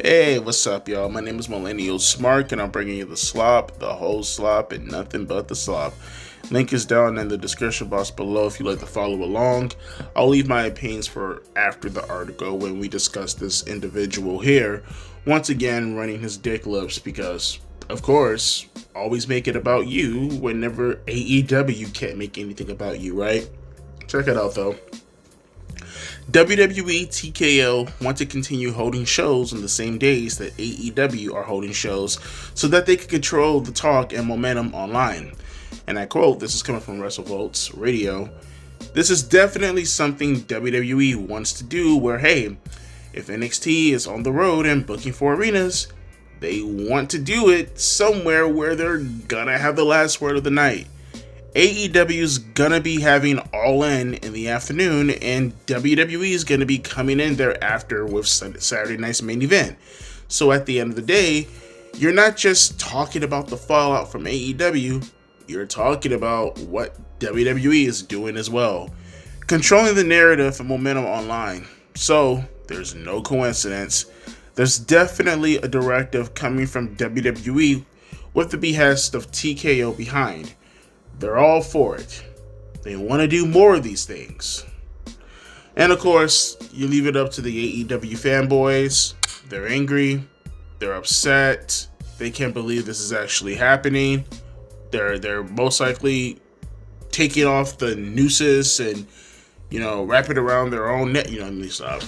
Hey, what's up, y'all? My name is Millennial Smart, and I'm bringing you the slop, the whole slop, and nothing but the slop. Link is down in the description box below if you'd like to follow along. I'll leave my opinions for after the article when we discuss this individual here, once again running his dick lips because, of course, always make it about you whenever AEW can't make anything about you, right? Check it out, though. WWE TKO want to continue holding shows on the same days that AEW are holding shows so that they can control the talk and momentum online. And I quote, this is coming from WrestleVolts Radio, "This is definitely something WWE wants to do where, hey, if NXT is on the road and booking for arenas, they want to do it somewhere where they're gonna have the last word of the night. AEW's gonna be having All In the afternoon, and WWE is gonna be coming in thereafter with Saturday night's main event. So at the end of the day, you're not just talking about the fallout from AEW, you're talking about what WWE is doing as well. Controlling the narrative and momentum online. So there's no coincidence. There's definitely a directive coming from WWE with the behest of TKO behind. They're all for it. They want to do more of these things. And of course, you leave it up to the AEW fanboys. They're angry. They're upset. They can't believe this is actually happening. They're most likely taking off the nooses and, wrap it around their own neck. Maybe it's not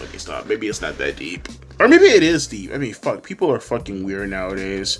that deep. Or maybe it is deep. I mean, fuck. People are fucking weird nowadays.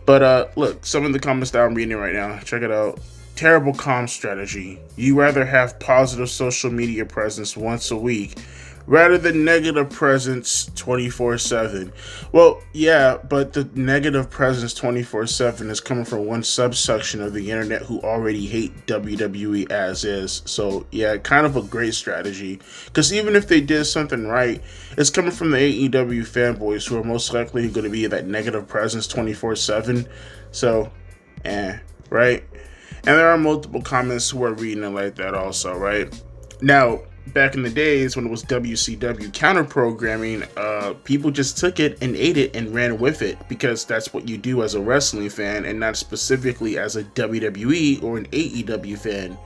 But look, some of the comments that I'm reading right now. Check it out. Terrible comm strategy. You rather have positive social media presence once a week rather than negative presence 24/7. Well, yeah, but the negative presence 24/7 is coming from one subsection of the internet who already hate WWE as is. So, yeah, kind of a great strategy. Because even if they did something right, it's coming from the AEW fanboys who are most likely going to be that negative presence 24/7. So, right? And there are multiple comments who are reading it like that also, right? Now, back in the days when it was WCW counter programming, people just took it and ate it and ran with it because that's what you do as a wrestling fan and not specifically as a WWE or an AEW fan.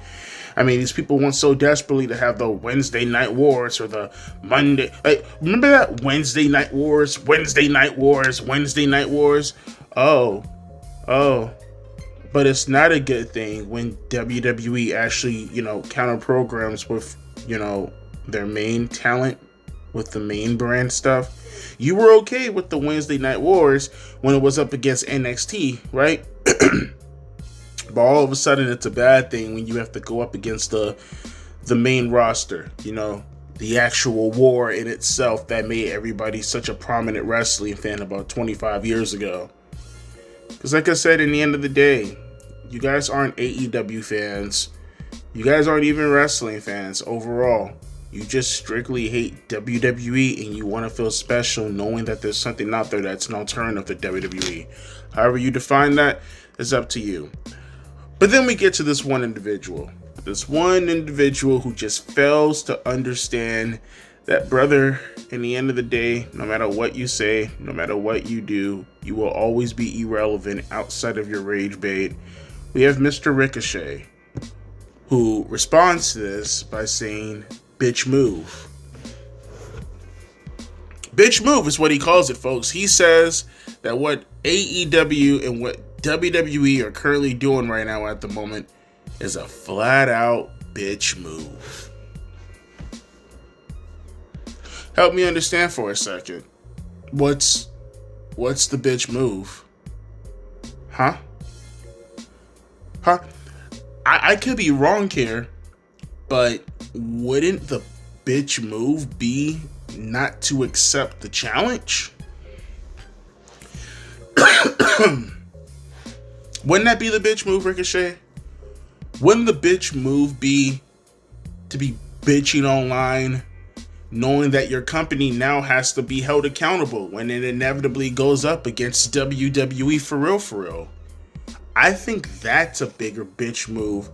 I mean, these people want so desperately to have the Wednesday Night Wars or the Monday... remember that? Wednesday Night Wars, Wednesday Night Wars, Wednesday Night Wars? Oh. But it's not a good thing when WWE actually, counter programs with, their main talent, with the main brand stuff. You were okay with the Wednesday Night Wars when it was up against NXT, right? But all of a sudden it's a bad thing when you have to go up against the main roster, the actual war in itself that made everybody such a prominent wrestling fan about 25 years ago. Because like I said, in the end of the day, you guys aren't AEW fans. You guys aren't even wrestling fans overall. You just strictly hate WWE and you want to feel special knowing that there's something out there that's an alternative to WWE. However you define that is up to you. But then we get to this one individual. This one individual who just fails to understand that, brother, in the end of the day, no matter what you say, no matter what you do, you will always be irrelevant outside of your rage bait. We have Mr. Ricochet, who responds to this by saying, "Bitch move." Bitch move is what he calls it, folks. He says that what AEW and what WWE are currently doing right now at the moment is a flat out bitch move. Help me understand for a second. What's the bitch move? Huh? I could be wrong here, but wouldn't the bitch move be not to accept the challenge? Wouldn't that be the bitch move, Ricochet? Wouldn't the bitch move be to be bitching online, knowing that your company now has to be held accountable when it inevitably goes up against WWE for real? I think that's a bigger bitch move.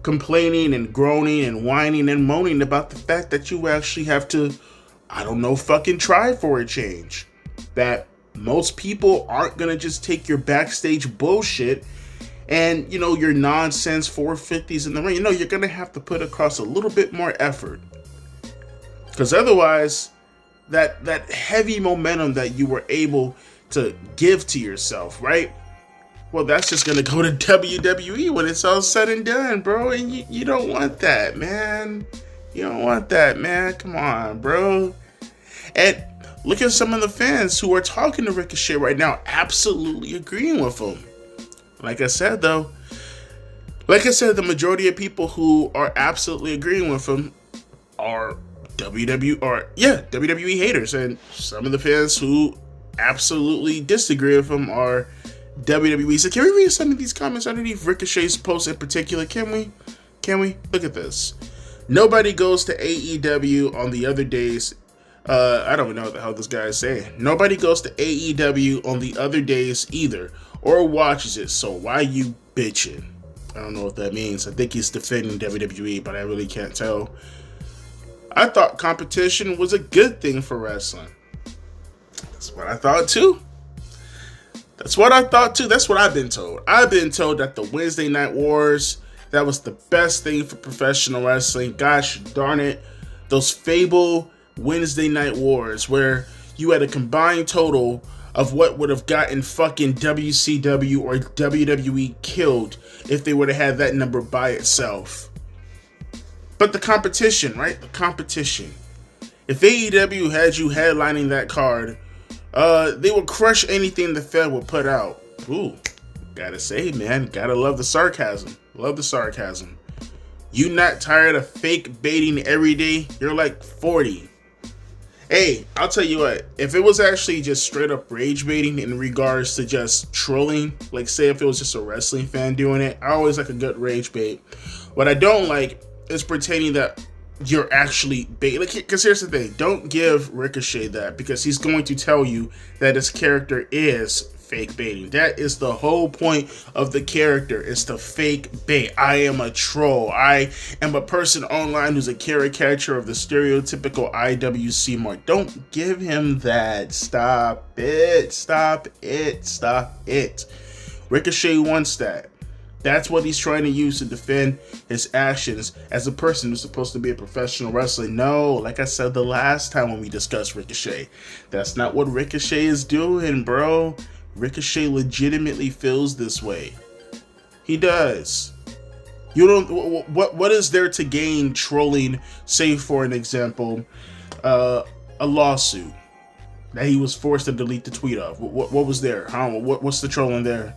Complaining and groaning and whining and moaning about the fact that you actually have to, fucking try for a change. That Most people aren't going to just take your backstage bullshit and, your nonsense 450s in the ring. You're going to have to put across a little bit more effort. Because otherwise, that heavy momentum that you were able to give to yourself, right? Well, that's just going to go to WWE when it's all said and done, bro. And you don't want that, man. You don't want that, man. Come on, bro. And look at some of the fans who are talking to Ricochet right now, absolutely agreeing with him. Like I said, the majority of people who are absolutely agreeing with him are WWE haters. And some of the fans who absolutely disagree with him are WWE. So can we read some of these comments underneath Ricochet's post in particular? Can we? Look at this. Nobody goes to AEW on the other days. I don't even know what the hell this guy is saying. Nobody goes to AEW on the other days either, or watches it, so why you bitching? I don't know what that means. I think he's defending WWE, but I really can't tell. I thought competition was a good thing for wrestling. That's what I thought too. That's what I've been told. I've been told that the Wednesday Night Wars, that was the best thing for professional wrestling. Gosh darn it. Those Fable Wednesday Night Wars where you had a combined total of what would have gotten fucking WCW or WWE killed if they would have had that number by itself. But the competition, right? The competition. If AEW had you headlining that card, they would crush anything the Fed would put out. Ooh, gotta say, man, gotta love the sarcasm. Love the sarcasm. You not tired of fake baiting every day? You're like 40. Hey, I'll tell you what, if it was actually just straight up rage baiting in regards to just trolling, like say if it was just a wrestling fan doing it, I always like a good rage bait. What I don't like is pretending that you're actually bait. Because here's the thing, don't give Ricochet that, because he's going to tell you that his character is fake baiting. That is the whole point of the character, is to fake bait. I am a troll. I am a person online who's a caricature of the stereotypical IWC mark. Don't give him that. Stop it. Ricochet wants that. That's what he's trying to use to defend his actions as a person who's supposed to be a professional wrestler. No, like I said the last time when we discussed Ricochet, that's not what Ricochet is doing, bro. Ricochet legitimately feels this way. He does. You don't. What is there to gain trolling? Say, for an example, a lawsuit that he was forced to delete the tweet of. What was there? What's the trolling there?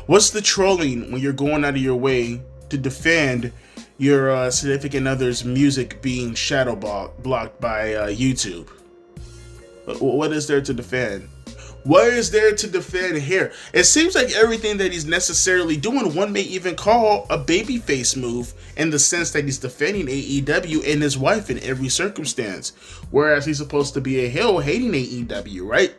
What's the trolling when you're going out of your way to defend your significant other's music being shadow blocked by YouTube? What is there to defend? What is there to defend here? It seems like everything that he's necessarily doing, one may even call a babyface move, in the sense that he's defending AEW and his wife in every circumstance. Whereas he's supposed to be a heel hating AEW, right?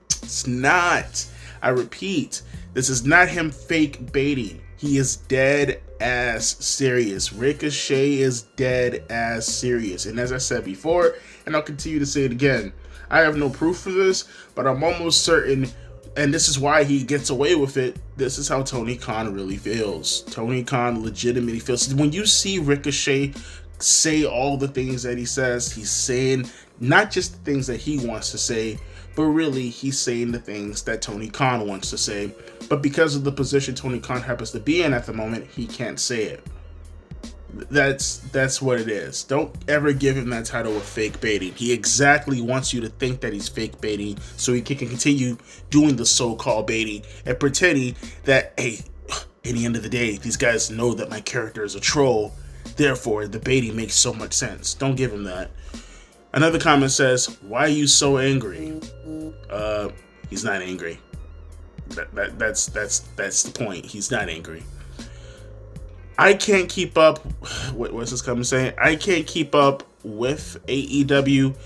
It's not. I repeat, this is not him fake baiting. He is dead ass serious. Ricochet is dead ass serious. And as I said before, and I'll continue to say it again, I have no proof for this, but I'm almost certain, and this is why he gets away with it, this is how Tony Khan really feels. Tony Khan legitimately feels. When you see Ricochet say all the things that he says, he's saying not just the things that he wants to say, but really he's saying the things that Tony Khan wants to say. But because of the position Tony Khan happens to be in at the moment, he can't say it. That's what it is. Don't ever give him that title of fake baiting. He exactly wants you to think that he's fake baiting so he can continue doing the so-called baiting and pretending that, hey, at the end of the day, these guys know that my character is a troll, therefore the baiting makes so much sense. Don't give him that. Another comment says, why are you so angry? He's not angry. That's the point. He's not angry. I can't keep up. What's this comment saying? I can't keep up with AEW.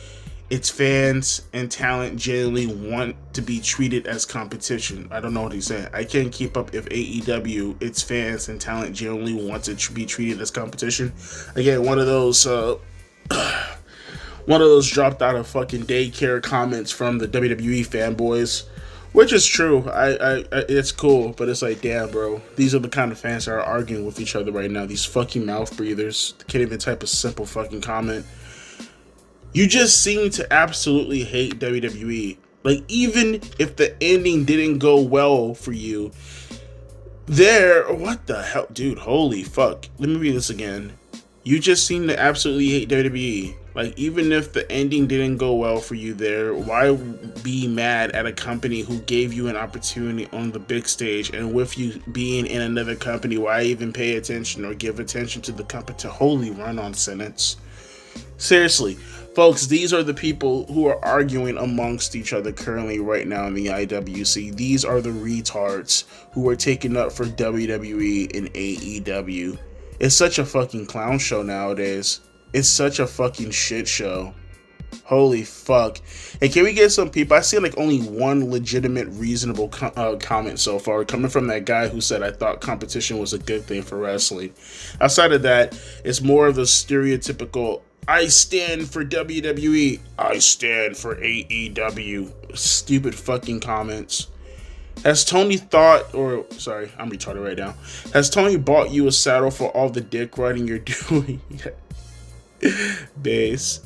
Its fans and talent generally want to be treated as competition. I don't know what he's saying. I can't keep up if AEW, its fans and talent generally want to be treated as competition. Again, one of those one of those dropped out of fucking daycare comments from the WWE fanboys, which is true. I it's cool, but it's like, damn, bro. These are the kind of fans that are arguing with each other right now. These fucking mouth breathers can't even type a simple fucking comment. You just seem to absolutely hate WWE. Like, even if the ending didn't go well for you, what the hell, dude? Holy fuck. Let me read this again. You just seem to absolutely hate WWE. Like, even if the ending didn't go well for you there, why be mad at a company who gave you an opportunity on the big stage? And with you being in another company, why even pay attention or give attention to the company? To holy run-on sentence. Seriously, folks, these are the people who are arguing amongst each other currently right now in the IWC. These are the retards who are taking up for WWE and AEW. It's such a fucking clown show nowadays. It's such a fucking shit show. Holy fuck. And can we get some people? I see like only one legitimate, reasonable comment so far, coming from that guy who said, I thought competition was a good thing for wrestling. Outside of that, it's more of the stereotypical, I stand for WWE, I stand for AEW. Stupid fucking comments. Has Tony bought you a saddle for all the dick riding you're doing? Base.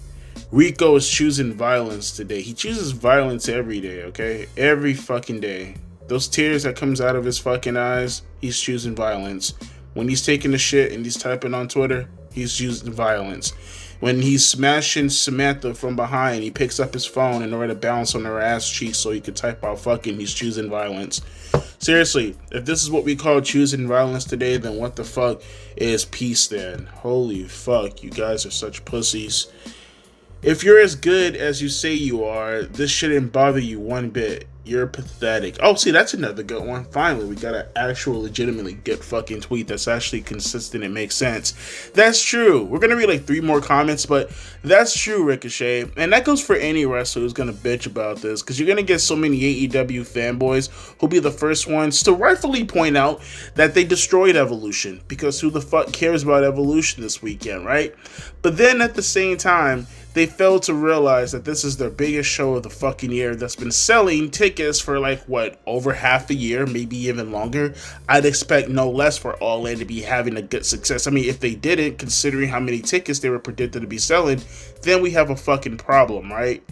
Rico is choosing violence today. He chooses violence every day, okay? Every fucking day. Those tears that comes out of his fucking eyes, he's choosing violence. When he's taking a shit and he's typing on Twitter, he's choosing violence. When he's smashing Samantha from behind, he picks up his phone in order to bounce on her ass cheek so he could type out fucking, he's choosing violence. Seriously, if this is what we call choosing violence today, then what the fuck is peace then? Holy fuck, you guys are such pussies. If you're as good as you say you are, this shouldn't bother you one bit. You're pathetic. Oh, see, that's another good one. Finally, we got an actual legitimately good fucking tweet that's actually consistent and makes sense. That's true. We're going to read like 3 more comments, but that's true, Ricochet. And that goes for any wrestler who's going to bitch about this, because you're going to get so many AEW fanboys who'll be the first ones to rightfully point out that they destroyed Evolution, because who the fuck cares about Evolution this weekend, right? But then at the same time, they failed to realize that this is their biggest show of the fucking year that's been selling tickets for like, what, over half a year, maybe even longer. I'd expect no less for All In to be having a good success. I mean, if they didn't, considering how many tickets they were predicted to be selling, then we have a fucking problem, right?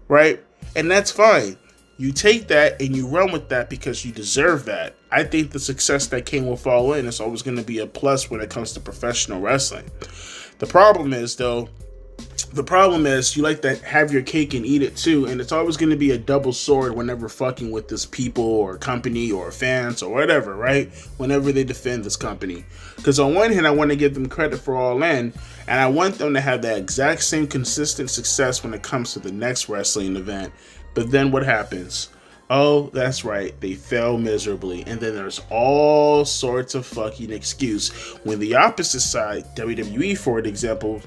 Right? And that's fine. You take that and you run with that because you deserve that. I think the success that came with All In is always going to be a plus when it comes to professional wrestling. The problem is, you like to have your cake and eat it too, and it's always going to be a double sword whenever fucking with this people or company or fans or whatever, right? Whenever they defend this company. Because on one hand, I want to give them credit for All In, and I want them to have that exact same consistent success when it comes to the next wrestling event. But then what happens? Oh, that's right, they fail miserably, and then there's all sorts of fucking excuse. When the opposite side, WWE for example,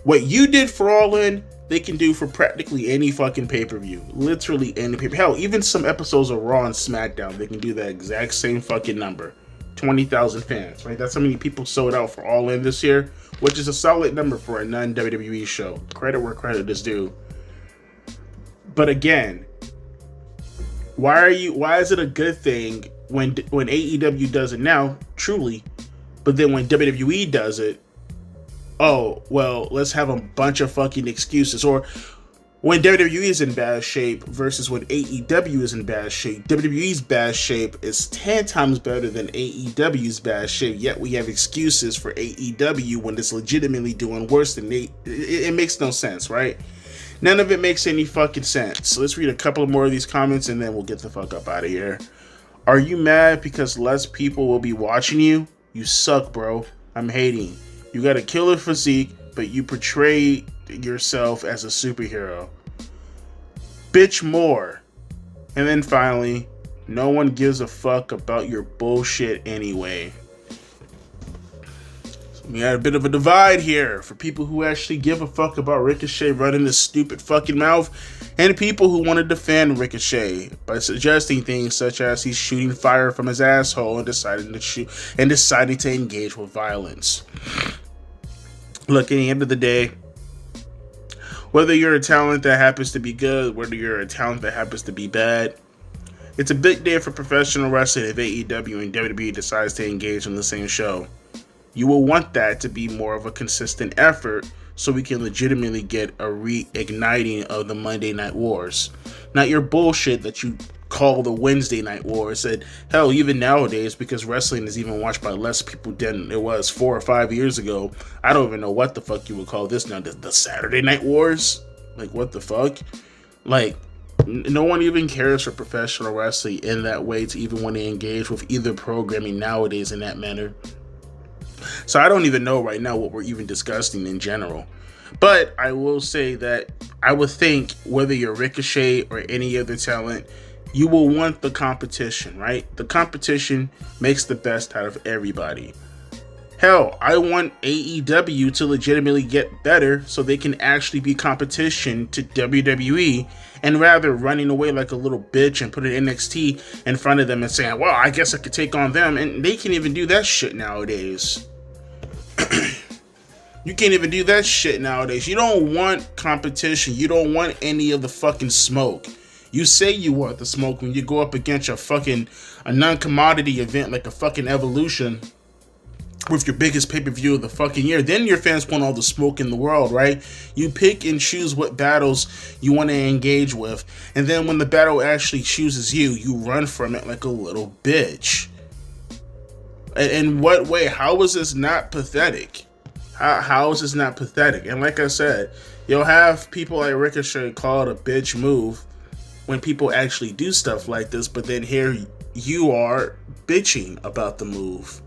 what you did for All In, they can do for practically any fucking pay-per-view. Literally any pay-per-view. Hell, even some episodes of Raw and SmackDown, they can do that exact same fucking number. 20,000 fans, right? That's how many people sold out for All In this year, which is a solid number for a non-WWE show. Credit where credit is due. But again, why is it a good thing when AEW does it now, truly, but then when WWE does it, oh, well, let's have a bunch of fucking excuses. Or when WWE is in bad shape versus when AEW is in bad shape. WWE's bad shape is 10 times better than AEW's bad shape, yet we have excuses for AEW when it's legitimately doing worse than it makes no sense, right? None of it makes any fucking sense. So let's read a couple more of these comments and then we'll get the fuck up out of here. Are you mad because less people will be watching you? You suck, bro. I'm hating. You got a killer physique, but you portray yourself as a superhero. Bitch more. And then finally, no one gives a fuck about your bullshit anyway. So we had a bit of a divide here for people who actually give a fuck about Ricochet running this stupid fucking mouth, and people who want to defend Ricochet by suggesting things such as he's shooting fire from his asshole and deciding to engage with violence. Look, at the end of the day, Whether you're a talent that happens to be good, whether you're a talent that happens to be bad, it's a big day for professional wrestling if AEW and WWE decides to engage on the same show. You will want that to be more of a consistent effort so we can legitimately get a reigniting of the Monday Night Wars. Not your bullshit that you call the Wednesday Night Wars. And hell, even nowadays, because wrestling is even watched by less people than it was 4 or 5 years ago, I don't even know what the fuck you would call this now. The Saturday Night Wars? Like, what the fuck? Like, no one even cares for professional wrestling in that way to even want to engage with either programming nowadays in that manner. So I don't even know right now what we're even discussing in general. But I will say that I would think whether you're Ricochet or any other talent, you will want the competition, right? The competition makes the best out of everybody. Hell, I want AEW to legitimately get better so they can actually be competition to WWE, and rather running away like a little bitch and put an NXT in front of them and saying, well, I guess I could take on them. And they can't even do that shit nowadays. You can't even do that shit nowadays. You don't want competition. You don't want any of the fucking smoke. You say you want the smoke when you go up against a non-commodity event like a fucking Evolution with your biggest pay-per-view of the fucking year. Then your fans want all the smoke in the world, right? You pick and choose what battles you want to engage with. And then when the battle actually chooses you, you run from it like a little bitch. In what way? How is this not pathetic? How is this not pathetic? And like I said, you'll have people like Ricochet call it a bitch move when people actually do stuff like this, but then here you are bitching about the move.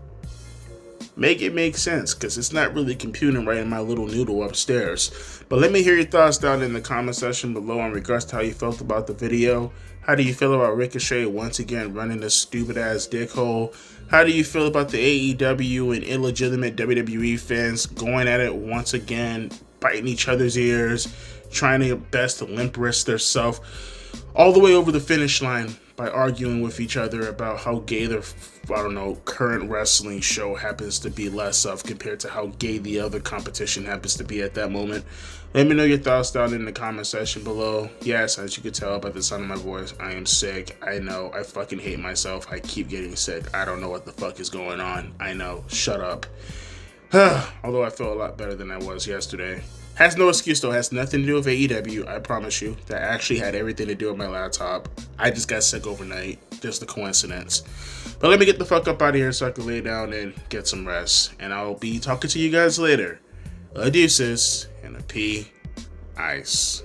Make it make sense, because it's not really computing right in my little noodle upstairs. But let me hear your thoughts down in the comment section below in regards to how you felt about the video. How do you feel about Ricochet once again running a stupid ass dickhole? How do you feel about the AEW and illegitimate WWE fans going at it once again, biting each other's ears, trying their best to limp wrist themselves all the way over the finish line by arguing with each other about how gay their, current wrestling show happens to be less of compared to how gay the other competition happens to be at that moment? Let me know your thoughts down in the comment section below. Yes, as you can tell by the sound of my voice, I am sick. I know. I fucking hate myself. I keep getting sick. I don't know what the fuck is going on. I know. Shut up. Although I feel a lot better than I was yesterday. Has no excuse though. Has nothing to do with AEW. I promise you. That actually had everything to do with my laptop. I just got sick overnight. Just a coincidence. But let me get the fuck up out of here so I can lay down and get some rest. And I'll be talking to you guys later. Adeuces and a P. Ice.